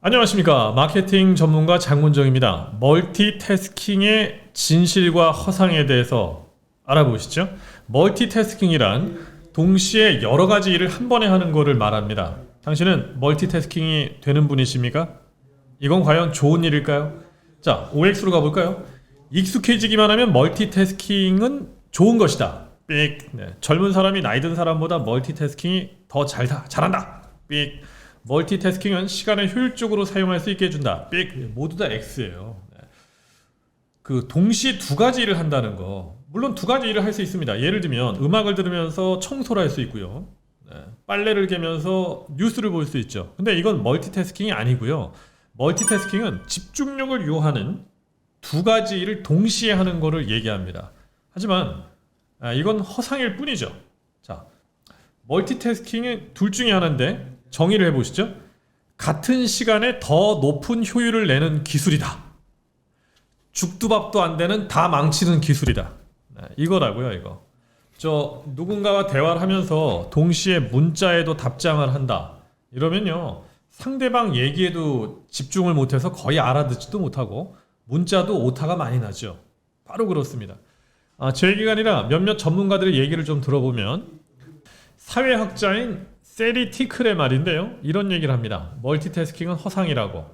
안녕하십니까. 마케팅 전문가 장문정입니다. 멀티태스킹의 진실과 허상에 대해서 알아보시죠. 멀티태스킹이란 동시에 여러 가지 일을 한 번에 하는 것을 말합니다. 당신은 멀티태스킹이 되는 분이십니까? 이건 과연 좋은 일일까요? 자, OX로 가볼까요? 익숙해지기만 하면 멀티태스킹은 좋은 것이다. 삑. 네. 젊은 사람이 나이 든 사람보다 멀티태스킹이 더 잘한다. 삑. 멀티태스킹은 시간을 효율적으로 사용할 수 있게 해준다. 삑. 모두 다 X예요. 그 동시에 두 가지 일을 한다는 거, 물론 두 가지 일을 할 수 있습니다. 예를 들면 음악을 들으면서 청소를 할 수 있고요, 빨래를 개면서 뉴스를 볼 수 있죠. 근데 이건 멀티태스킹이 아니고요. 멀티태스킹은 집중력을 요하는 두 가지 일을 동시에 하는 것을 얘기합니다. 하지만 이건 허상일 뿐이죠. 자, 멀티태스킹은 둘 중에 하나인데 정의를 해보시죠. 같은 시간에 더 높은 효율을 내는 기술이다. 죽도 밥도 안 되는 다 망치는 기술이다. 이거라고요, 이거. 누군가와 대화를 하면서 동시에 문자에도 답장을 한다. 이러면요, 상대방 얘기에도 집중을 못해서 거의 알아듣지도 못하고 문자도 오타가 많이 나죠. 바로 그렇습니다. 제 얘기가 아니라 몇몇 전문가들의 얘기를 좀 들어보면, 사회학자인 세리 티클의 말인데요, 이런 얘기를 합니다. 멀티태스킹은 허상이라고.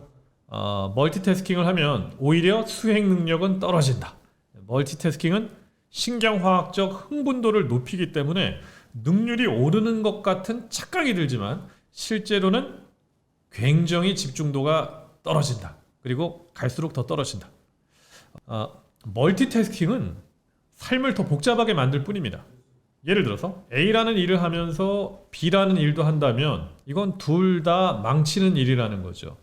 멀티태스킹을 하면 오히려 수행 능력은 떨어진다. 멀티태스킹은 신경화학적 흥분도를 높이기 때문에 능률이 오르는 것 같은 착각이 들지만 실제로는 굉장히 집중도가 떨어진다. 그리고 갈수록 더 떨어진다. 멀티태스킹은 삶을 더 복잡하게 만들 뿐입니다. 예를 들어서 A라는 일을 하면서 B라는 일도 한다면 이건 둘 다 망치는 일이라는 거죠.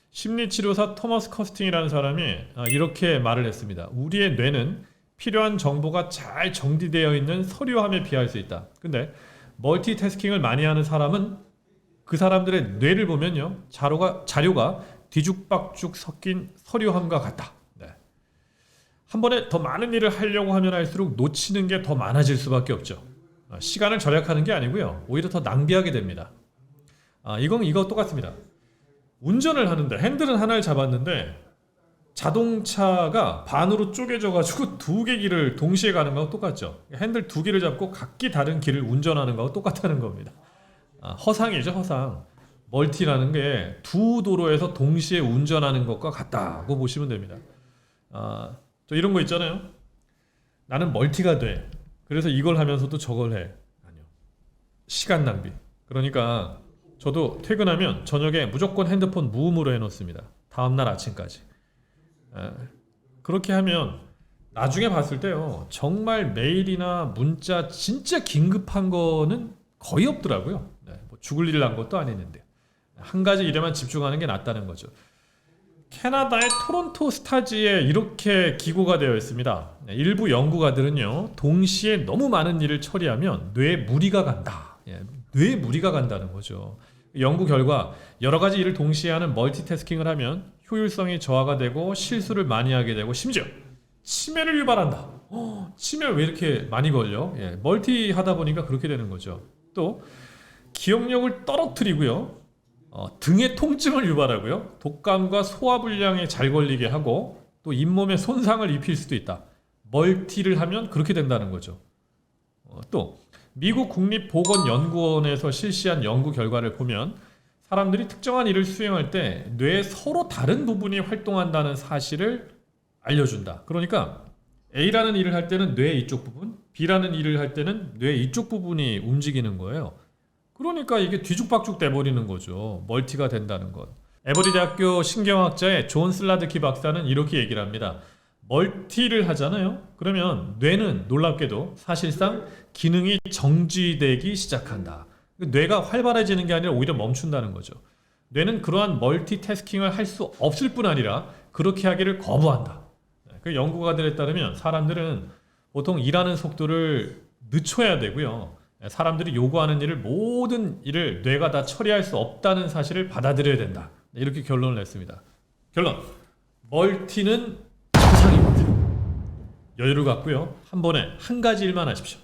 심리치료사 토머스 커스팅이라는 사람이 이렇게 말을 했습니다. 우리의 뇌는 필요한 정보가 잘 정리되어 있는 서류함에 비할 수 있다. 근데 멀티태스킹을 많이 하는 사람은 그 사람들의 뇌를 보면요, 자료가 뒤죽박죽 섞인 서류함과 같다. 한 번에 더 많은 일을 하려고 하면 할수록 놓치는 게 더 많아질 수밖에 없죠. 시간을 절약하는 게 아니고요, 오히려 더 낭비하게 됩니다. 이거 똑같습니다. 운전을 하는데 핸들은 하나를 잡았는데 자동차가 반으로 쪼개져 가지고 두 개 길을 동시에 가는 거하고 똑같죠. 핸들 두 개를 잡고 각기 다른 길을 운전하는 거하고 똑같다는 겁니다. 허상이죠, 허상. 멀티라는 게 두 도로에서 동시에 운전하는 것과 같다고 보시면 됩니다. 저 이런 거 있잖아요. 나는 멀티가 돼. 그래서 이걸 하면서도 저걸 해. 아니요. 시간 낭비. 그러니까 저도 퇴근하면 저녁에 무조건 핸드폰 무음으로 해놓습니다. 다음날 아침까지. 그렇게 하면 나중에 봤을 때요, 정말 메일이나 문자 진짜 긴급한 거는 거의 없더라고요. 뭐 죽을 일 난 것도 아니는데 한 가지 일에만 집중하는 게 낫다는 거죠. 캐나다의 토론토 스타지에 이렇게 기고가 되어 있습니다. 일부 연구가들은요, 동시에 너무 많은 일을 처리하면 뇌에 무리가 간다. 뇌에 무리가 간다는 거죠. 연구 결과 여러 가지 일을 동시에 하는 멀티태스킹을 하면 효율성이 저하가 되고 실수를 많이 하게 되고 심지어 치매를 유발한다. 치매 왜 이렇게 많이 걸려? 멀티 하다 보니까 그렇게 되는 거죠. 또 기억력을 떨어뜨리고요, 등의 통증을 유발하고요, 독감과 소화불량에 잘 걸리게 하고 또 잇몸에 손상을 입힐 수도 있다. 멀티를 하면 그렇게 된다는 거죠. 또 미국 국립보건연구원에서 실시한 연구 결과를 보면 사람들이 특정한 일을 수행할 때 뇌의 서로 다른 부분이 활동한다는 사실을 알려준다. 그러니까 A라는 일을 할 때는 뇌의 이쪽 부분, B라는 일을 할 때는 뇌의 이쪽 부분이 움직이는 거예요. 그러니까 이게 뒤죽박죽 돼버리는 거죠. 멀티가 된다는 것. 에버리 대학교 신경학자의 존 슬라드키 박사는 이렇게 얘기를 합니다. 멀티를 하잖아요. 그러면 뇌는 놀랍게도 사실상 기능이 정지되기 시작한다. 뇌가 활발해지는 게 아니라 오히려 멈춘다는 거죠. 뇌는 그러한 멀티태스킹을 할 수 없을 뿐 아니라 그렇게 하기를 거부한다. 그 연구가들에 따르면 사람들은 보통 일하는 속도를 늦춰야 되고요, 사람들이 요구하는 모든 일을 뇌가 다 처리할 수 없다는 사실을 받아들여야 된다. 이렇게 결론을 냈습니다. 결론, 멀티는 허상입니다. 여유를 갖고요, 한 번에 한 가지 일만 하십시오.